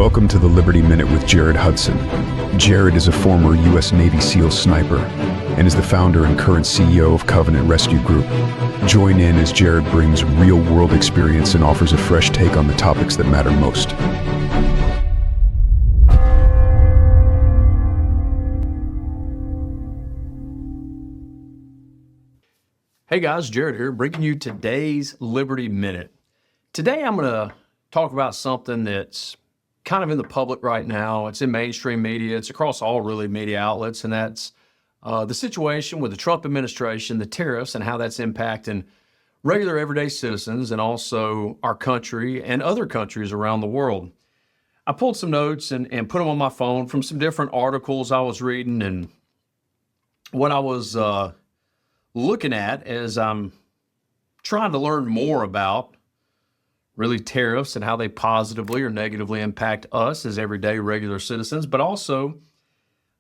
Welcome to the Liberty Minute with Jared Hudson. Jared is a former U.S. Navy SEAL sniper and is the founder and current CEO of Covenant Rescue Group. Join in as Jared brings real-world experience and offers a fresh take on the topics that matter most. Hey guys, Jared here, bringing you today's Liberty Minute. Today I'm going to talk about something that's kind of in the public right now. It's in mainstream media. It's across all really media outlets, and that's the situation with the Trump administration, the tariffs, and how that's impacting regular everyday citizens and also our country and other countries around the world. I pulled some notes and put them on my phone from some different articles I was reading, and what I was looking at as I'm trying to learn more about really tariffs and how they positively or negatively impact us as everyday regular citizens, but also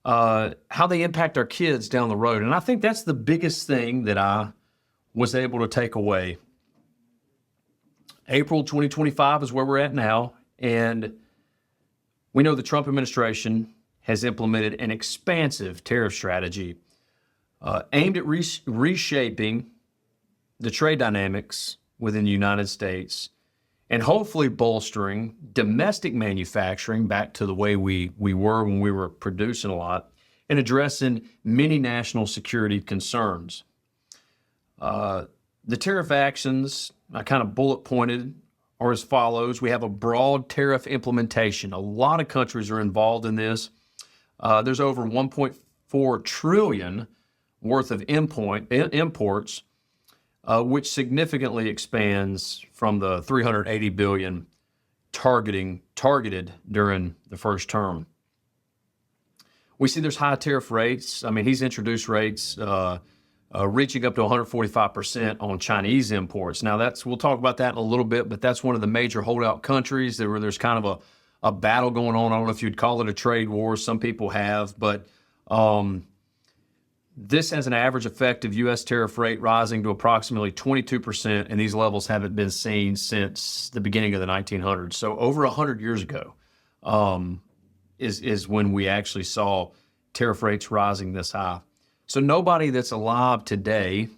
how they impact our kids down the road. And I think that's the biggest thing that I was able to take away. April 2025 is where we're at now, and we know the Trump administration has implemented an expansive tariff strategy aimed at reshaping the trade dynamics within the United States and hopefully bolstering domestic manufacturing back to the way we were when we were producing a lot and addressing many national security concerns. The tariff actions, I kind of bullet pointed, are as follows. We have a broad tariff implementation. A lot of countries are involved in this. There's over 1.4 trillion worth of imports, which significantly expands from the 380 billion targeted during the first term. We see there's high tariff rates. I mean, he's introduced rates reaching up to 145% on Chinese imports. Now, we'll talk about that in a little bit, but that's one of the major holdout countries where there's kind of a battle going on. I don't know if you'd call it a trade war. Some people have, but this has an average effective U.S. tariff rate rising to approximately 22%, and these levels haven't been seen since the beginning of the 1900s. So over 100 years ago is when we actually saw tariff rates rising this high. So nobody that's alive today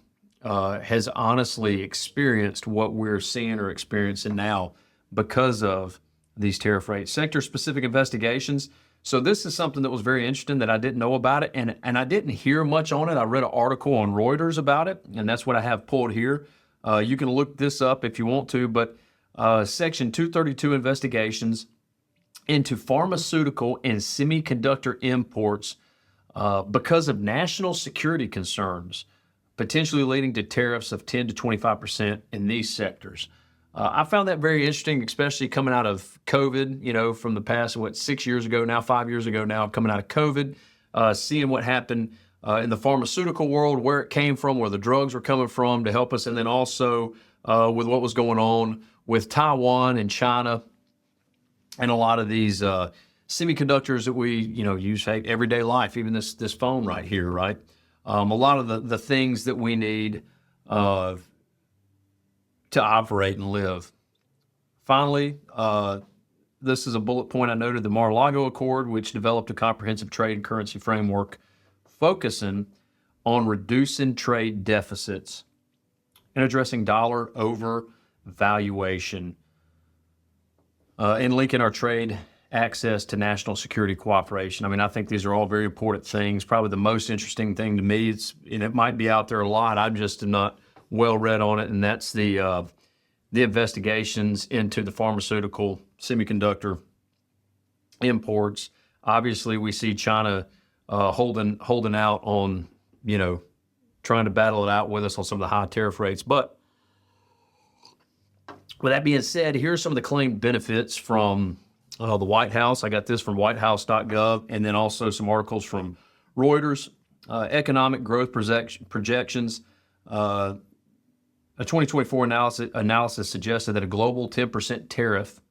has honestly experienced what we're seeing or experiencing now because of these tariff rates. Sector-specific investigations. So this is something that was very interesting that I didn't know about it, and I didn't hear much on it. I read an article on Reuters about it, and that's what I have pulled here. You can look this up if you want to, but Section 232 investigations into pharmaceutical and semiconductor imports because of national security concerns, potentially leading to tariffs of 10 to 25% in these sectors. I found that very interesting, especially coming out of COVID, from the past, 6 years ago now, 5 years ago now, coming out of COVID, seeing what happened in the pharmaceutical world, where it came from, where the drugs were coming from to help us, and then also with what was going on with Taiwan and China and a lot of these semiconductors that we, use in everyday life, even this phone right here, right? A lot of the things that we need to operate and live. Finally, this is a bullet point I noted, the Mar-a-Lago Accord, which developed a comprehensive trade and currency framework focusing on reducing trade deficits and addressing dollar overvaluation and linking our trade access to national security cooperation. I mean, I think these are all very important things. Probably the most interesting thing to me, and it might be out there a lot, I'm just not well read on it, and that's the investigations into the pharmaceutical semiconductor imports. Obviously, we see China holding out on, trying to battle it out with us on some of the high tariff rates. But with that being said, here's some of the claimed benefits from the White House. I got this from whitehouse.gov, and then also some articles from Reuters. Economic growth projections. A 2024 analysis suggested that a global 10% tariff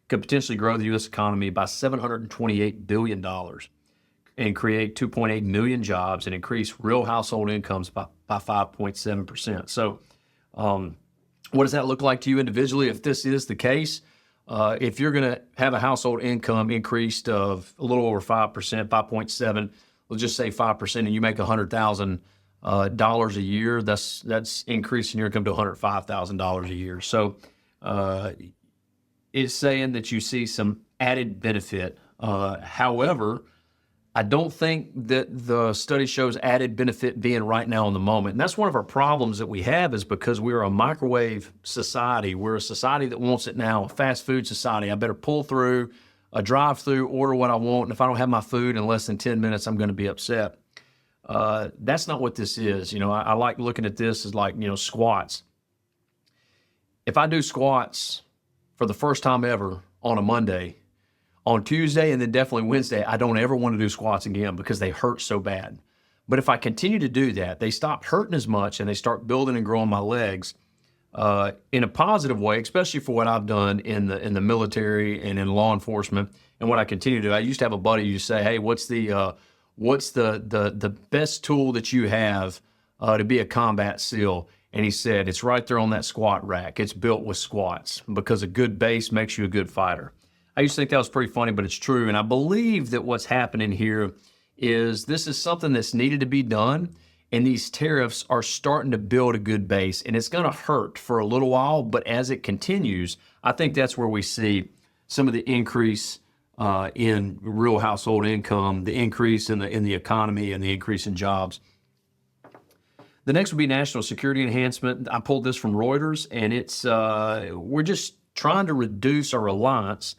could potentially grow the U.S. economy by $728 billion and create 2.8 million jobs and increase real household incomes by 5.7%. So what does that look like to you individually if this is the case? If you're going to have a household income increased of a little over 5%, 5.7, let's just say 5%, and you make $100,000 a year, that's increasing your income to $105,000 a year. So it's saying that you see some added benefit. However, I don't think that the study shows added benefit being right now in the moment. And that's one of our problems that we have, is because we're a microwave society. We're a society that wants it now, a fast food society. I better pull through a drive-through, order what I want, and if I don't have my food in less than 10 minutes, I'm going to be upset. That's not what this is. I like looking at this as like, squats. If I do squats for the first time ever on a Monday, on Tuesday, and then definitely Wednesday, I don't ever want to do squats again because they hurt so bad. But if I continue to do that, they stop hurting as much and they start building and growing my legs in a positive way, especially for what I've done in the military and in law enforcement, and what I continue to do. I used to have a buddy who say, "Hey, what's the best tool that you have to be a combat SEAL?" And he said, "It's right there on that squat rack. It's built with squats, because a good base makes you a good fighter." I used to think that was pretty funny, but it's true. And I believe that what's happening here is this is something that's needed to be done, and these tariffs are starting to build a good base. And it's going to hurt for a little while, but as it continues, I think that's where we see some of the increase in real household income, the increase in the economy, and the increase in jobs. The next would be national security enhancement. I pulled this from Reuters, and it's we're just trying to reduce our reliance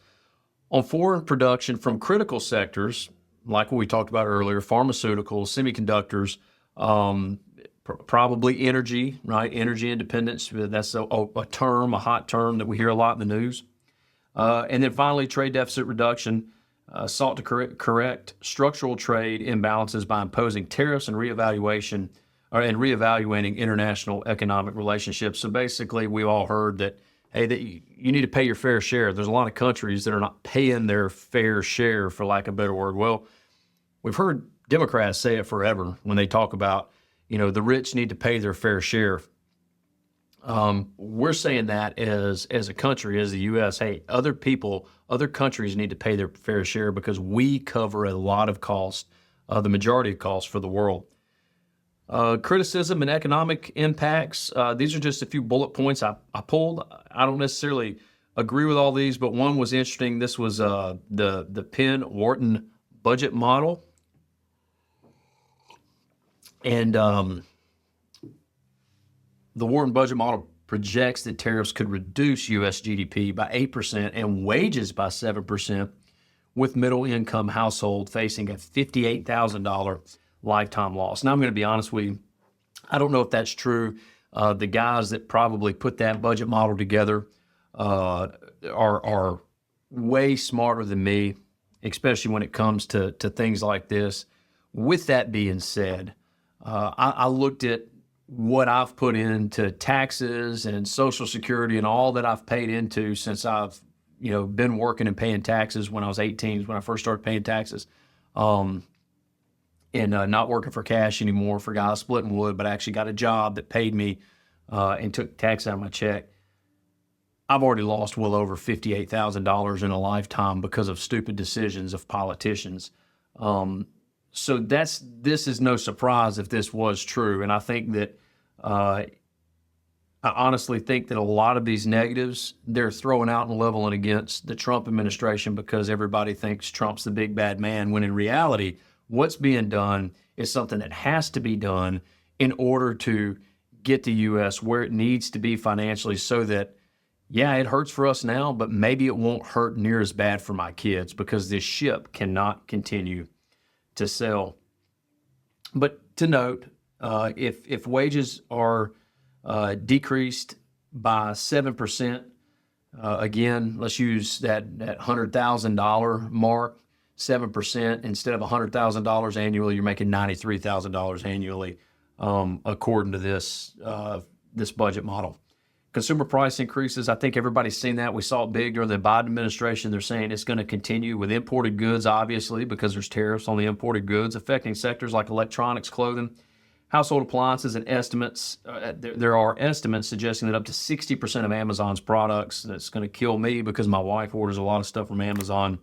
on foreign production from critical sectors, like what we talked about earlier, pharmaceuticals, semiconductors, probably energy, right? Energy independence, that's a hot term that we hear a lot in the news. And then finally, trade deficit reduction, sought to correct structural trade imbalances by imposing tariffs and reevaluating international economic relationships. So basically, we've all heard that, hey, that you need to pay your fair share. There's a lot of countries that are not paying their fair share, for lack of a better word. Well, we've heard Democrats say it forever when they talk about, the rich need to pay their fair share. We're saying that as a country, as the U.S., hey, other countries need to pay their fair share, because we cover a lot of costs, the majority of costs for the world. Criticism and economic impacts. These are just a few bullet points I pulled. I don't necessarily agree with all these, but one was interesting. This was the Penn-Wharton budget model. And the Wharton budget model projects that tariffs could reduce U.S. GDP by 8% and wages by 7%, with middle-income household facing a $58,000 lifetime loss. Now, I'm going to be honest with you, I don't know if that's true. The guys that probably put that budget model together are way smarter than me, especially when it comes to things like this. With that being said, I looked at what I've put into taxes and Social Security and all that I've paid into since I've been working and paying taxes. When I was 18 is when I first started paying taxes. And not working for cash anymore for guys splitting wood, but I actually got a job that paid me and took tax out of my check. I've already lost well over $58,000 in a lifetime because of stupid decisions of politicians. So this is no surprise if this was true. And I think that I honestly think that a lot of these negatives, they're throwing out and leveling against the Trump administration because everybody thinks Trump's the big bad man, when in reality, what's being done is something that has to be done in order to get the U.S. where it needs to be financially, so that, yeah, it hurts for us now, but maybe it won't hurt near as bad for my kids, because this ship cannot continue to sail. But to note, if wages are decreased by 7%, again, let's use that $100,000 mark, 7%, instead of $100,000 annually, you're making $93,000 annually, according to this budget model. Consumer price increases, I think everybody's seen that. We saw it big during the Biden administration. They're saying it's going to continue with imported goods, obviously, because there's tariffs on the imported goods affecting sectors like electronics, clothing. household appliances and estimates. There are estimates suggesting that up to 60% of Amazon's products, that's going to kill me because my wife orders a lot of stuff from Amazon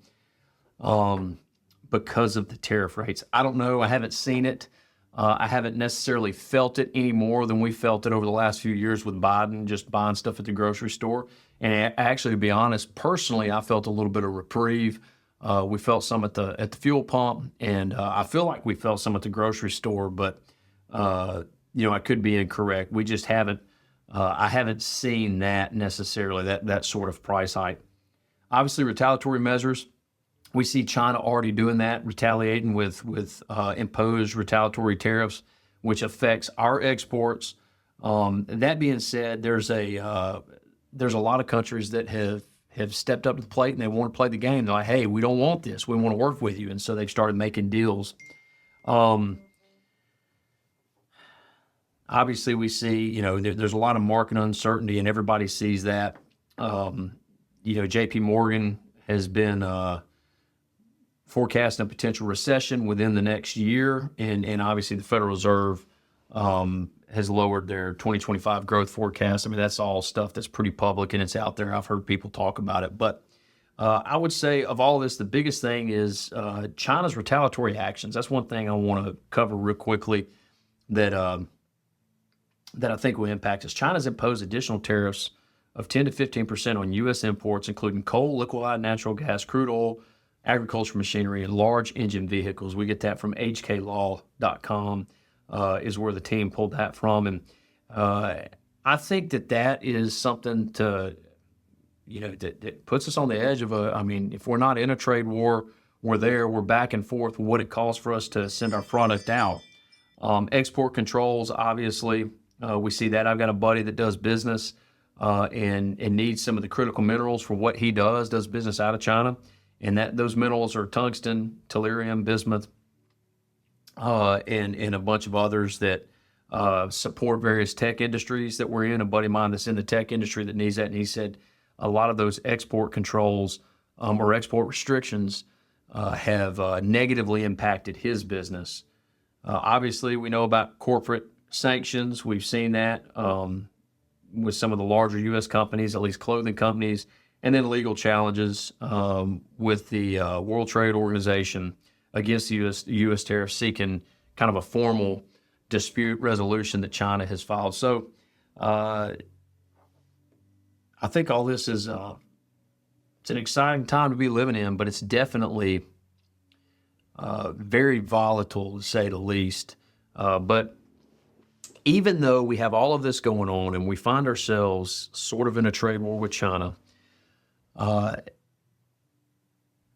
because of the tariff rates. I don't know. I haven't seen it. I haven't necessarily felt it any more than we felt it over the last few years with Biden just buying stuff at the grocery store. And actually, to be honest, personally, I felt a little bit of reprieve. We felt some at the fuel pump, and I feel like we felt some at the grocery store, but I could be incorrect. We just haven't. I haven't seen that necessarily, that sort of price hike. Obviously, retaliatory measures. We see China already doing that, retaliating with imposed retaliatory tariffs, which affects our exports. That being said, there's a lot of countries that have stepped up to the plate and they want to play the game. They're like, hey, we don't want this. We want to work with you. And so they've started making deals. Obviously, we see, there's a lot of market uncertainty and everybody sees that. JP Morgan has been forecasting a potential recession within the next year. And obviously the Federal Reserve has lowered their 2025 growth forecast. I mean, that's all stuff that's pretty public and it's out there. I've heard people talk about it. But I would say of all this, the biggest thing is China's retaliatory actions. That's one thing I want to cover real quickly that I think will impact us. China's imposed additional tariffs of 10 to 15% on U.S. imports, including coal, liquefied natural gas, crude oil, agricultural machinery, and large engine vehicles. We get that from hklaw.com is where the team pulled that from. And I think that is something to, that puts us on the edge of if we're not in a trade war, we're back and forth with what it costs for us to send our product out. Export controls, obviously, we see that. I've got a buddy that does business and needs some of the critical minerals for what he does business out of China. And those minerals are tungsten, tellurium, bismuth, and a bunch of others that support various tech industries that we're in. A buddy of mine that's in the tech industry that needs that, and he said a lot of those export controls or export restrictions have negatively impacted his business. Obviously, we know about corporate sanctions. We've seen that with some of the larger U.S. companies, at least clothing companies, and then legal challenges with the World Trade Organization against the U.S. tariffs, seeking kind of a formal dispute resolution that China has filed. So I think all this is it's an exciting time to be living in, but it's definitely very volatile, to say the least. But even though we have all of this going on and we find ourselves sort of in a trade war with China,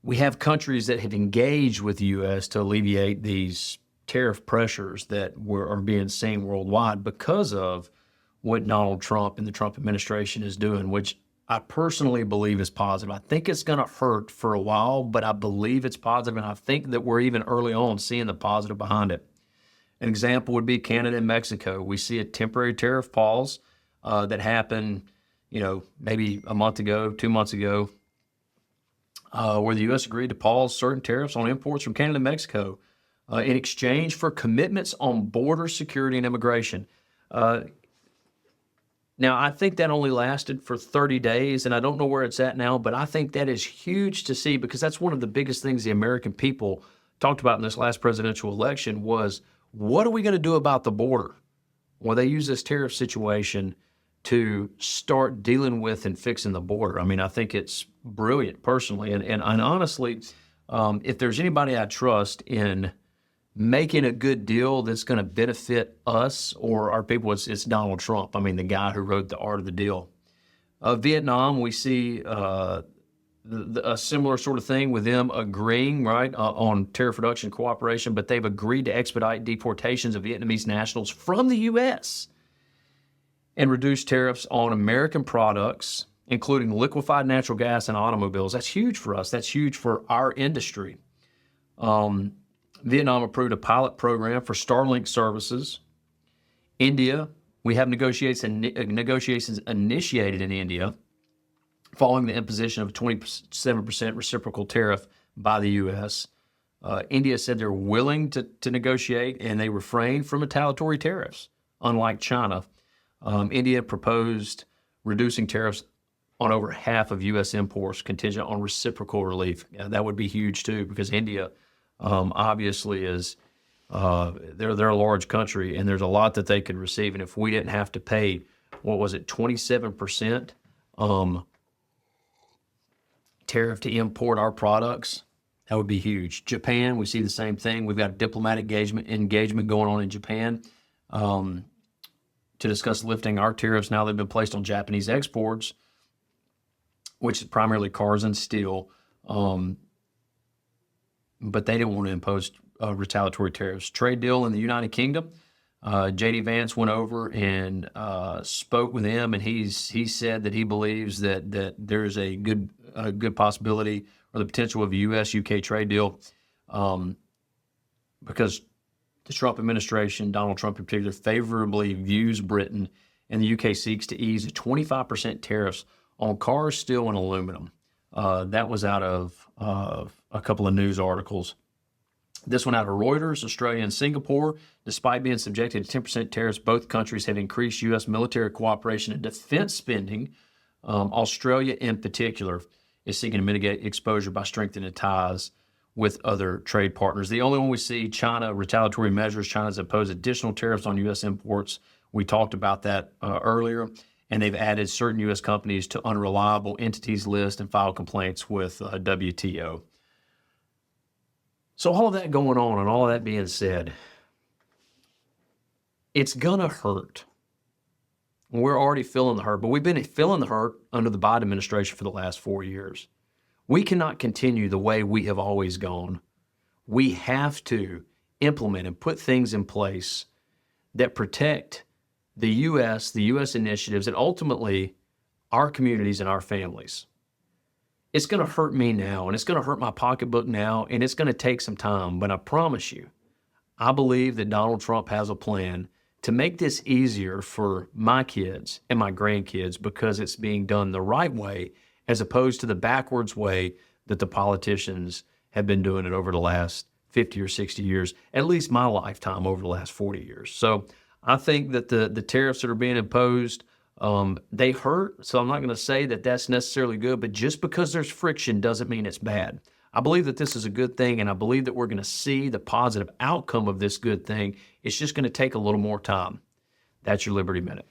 we have countries that have engaged with the U.S. to alleviate these tariff pressures that are being seen worldwide because of what Donald Trump and the Trump administration is doing, which I personally believe is positive. I think it's going to hurt for a while, but I believe it's positive, and I think that we're even early on seeing the positive behind it. An example would be Canada and Mexico. We see a temporary tariff pause that happened, maybe a month ago, 2 months ago, where the U.S. agreed to pause certain tariffs on imports from Canada and Mexico in exchange for commitments on border security and immigration. Now, I think that only lasted for 30 days, and I don't know where it's at now, but I think that is huge to see because that's one of the biggest things the American people talked about in this last presidential election was, what are we going to do about the border? Well, they use this tariff situation to start dealing with and fixing the border. I mean, I think it's brilliant personally. And honestly, if there's anybody I trust in making a good deal that's going to benefit us or our people, it's Donald Trump. I mean, the guy who wrote The Art of the Deal. Vietnam, we see a similar sort of thing with them agreeing, right, on tariff reduction cooperation, but they've agreed to expedite deportations of Vietnamese nationals from the U.S. and reduce tariffs on American products, including liquefied natural gas and automobiles. That's huge for us. That's huge for our industry. Vietnam approved a pilot program for Starlink services. India, we have negotiations initiated in India following the imposition of a 27% reciprocal tariff by the U.S. India said they're willing to negotiate, and they refrained from retaliatory tariffs, unlike China. India proposed reducing tariffs on over half of U.S. imports contingent on reciprocal relief. Yeah, that would be huge too, because India obviously is they're a large country, and there's a lot that they could receive. And if we didn't have to pay, what was it, 27% tariff to import our products, that would be huge. Japan, we see the same thing. We've got diplomatic engagement going on in Japan to discuss lifting our tariffs. Now they've been placed on Japanese exports, which is primarily cars and steel. But they didn't want to impose retaliatory tariffs. Trade deal in the United Kingdom. J.D. Vance went over and spoke with him, and he said that he believes that there's a good possibility or the potential of a U.S.-UK trade deal because the Trump administration, Donald Trump in particular, favorably views Britain, and the UK seeks to ease a 25% tariffs on cars, steel, and aluminum. That was out of a couple of news articles. This one out of Reuters. Australia and Singapore, despite being subjected to 10% tariffs, both countries have increased U.S. military cooperation and defense spending. Australia, in particular, is seeking to mitigate exposure by strengthening ties with other trade partners. The only one we see, China, retaliatory measures. China's imposed additional tariffs on U.S. imports. We talked about that earlier. And they've added certain U.S. companies to unreliable entities list and filed complaints with WTO. So all of that going on and all of that being said, it's going to hurt. We're already feeling the hurt, but we've been feeling the hurt under the Biden administration for the last 4 years. We cannot continue the way we have always gone. We have to implement and put things in place that protect the U.S. initiatives, and ultimately our communities and our families. It's going to hurt me now, and it's going to hurt my pocketbook now, and it's going to take some time. But I promise you, I believe that Donald Trump has a plan to make this easier for my kids and my grandkids because it's being done the right way as opposed to the backwards way that the politicians have been doing it over the last 50 or 60 years, at least my lifetime over the last 40 years. So I think that the tariffs that are being imposed, they hurt. So I'm not going to say that that's necessarily good, but just because there's friction doesn't mean it's bad. I believe that this is a good thing, and I believe that we're going to see the positive outcome of this good thing. It's just going to take a little more time. That's your Liberty Minute.